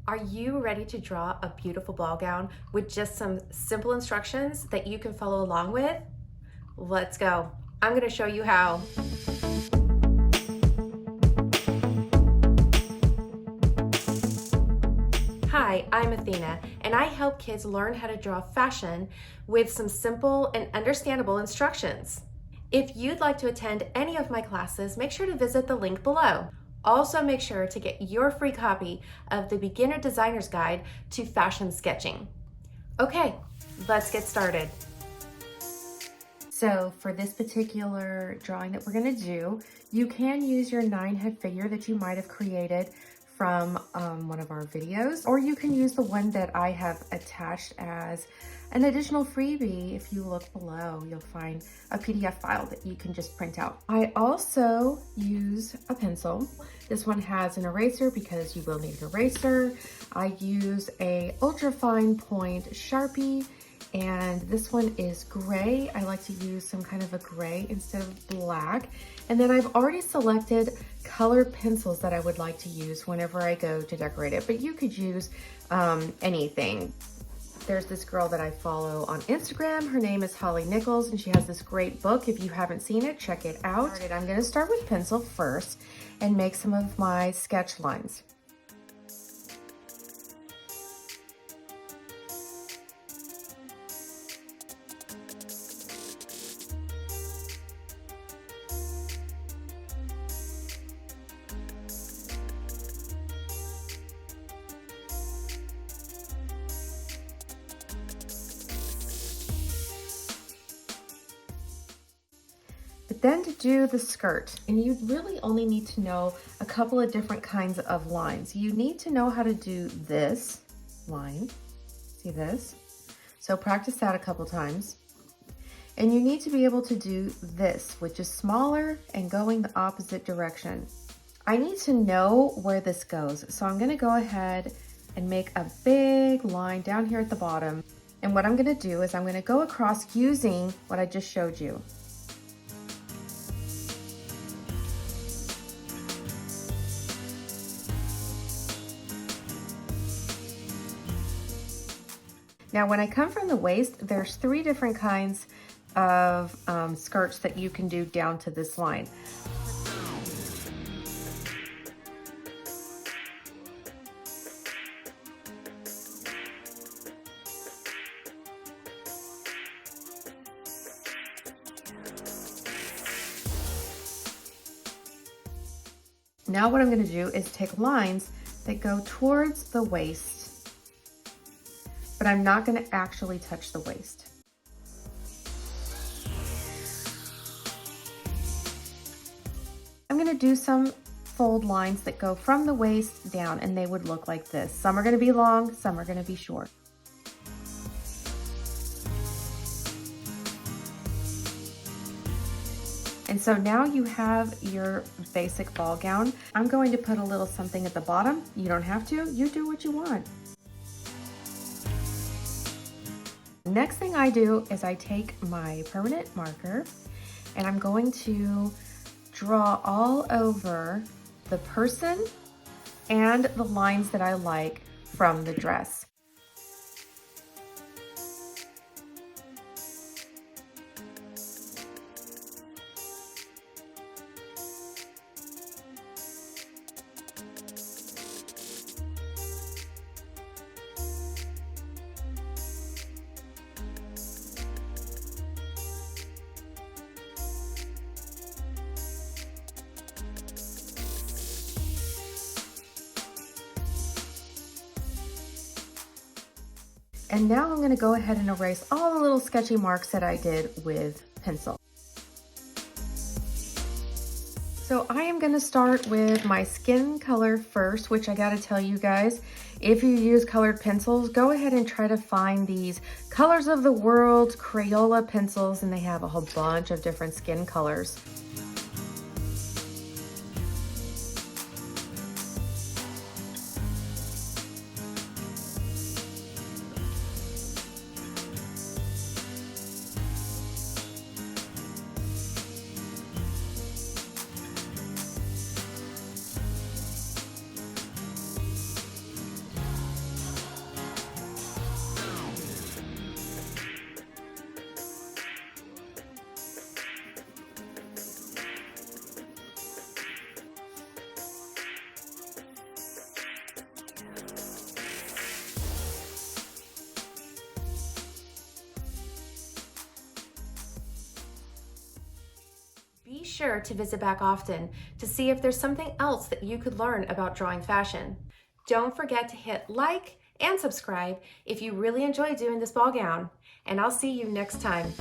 Are you ready to draw a beautiful ball gown with just some simple instructions that you can follow along with? Let's go. I'm going to show you how. Hi, I'm Athena, and I help kids learn how to draw fashion with some simple and understandable instructions. If you'd like to attend any of my classes, make sure to visit the link below. Also, make sure to get your free copy of the Beginner Designer's Guide to Fashion Sketching. Okay, let's get started. So for this particular drawing that we're going to do, you can use your 9-head figure that you might have created from one of our videos, or you can use the one that I have attached as an additional freebie. If you look below, you'll find a PDF file that you can just print out. I also use a pencil. This one has an eraser because you will need an eraser. I use a ultra-fine point Sharpie, and this one is gray. I like to use some kind of a gray instead of black. And then I've already selected colored pencils that I would like to use whenever I go to decorate it, but you could use anything. There's this girl that I follow on Instagram. Her name is Holly Nichols, and she has this great book. If you haven't seen it, check it out. All right, I'm gonna start with pencil first and make some of my sketch lines. But then to do the skirt, and you really only need to know a couple of different kinds of lines. You need to know how to do this line, see this? So practice that a couple times. And you need to be able to do this, which is smaller and going the opposite direction. I need to know where this goes. So I'm gonna go ahead and make a big line down here at the bottom. And what I'm gonna do is I'm gonna go across using what I just showed you. Now, when I come from the waist, there's 3 different kinds of skirts that you can do down to this line. Now what I'm going to do is take lines that go towards the waist, but I'm not going to actually touch the waist. I'm going to do some fold lines that go from the waist down, and they would look like this. Some are going to be long, some are going to be short. And so now you have your basic ball gown. I'm going to put a little something at the bottom. You don't have to, you do what you want. Next thing I do is I take my permanent marker and I'm going to draw all over the person and the lines that I like from the dress. And now I'm going to go ahead and erase all the little sketchy marks that I did with pencil. So I am going to start with my skin color first, which I got to tell you guys, if you use colored pencils, go ahead and try to find these Colors of the World Crayola pencils, and they have a whole bunch of different skin colors. sure to visit back often to see if there's something else that you could learn about drawing fashion. Don't forget to hit like and subscribe if you really enjoy doing this ball gown, and I'll see you next time.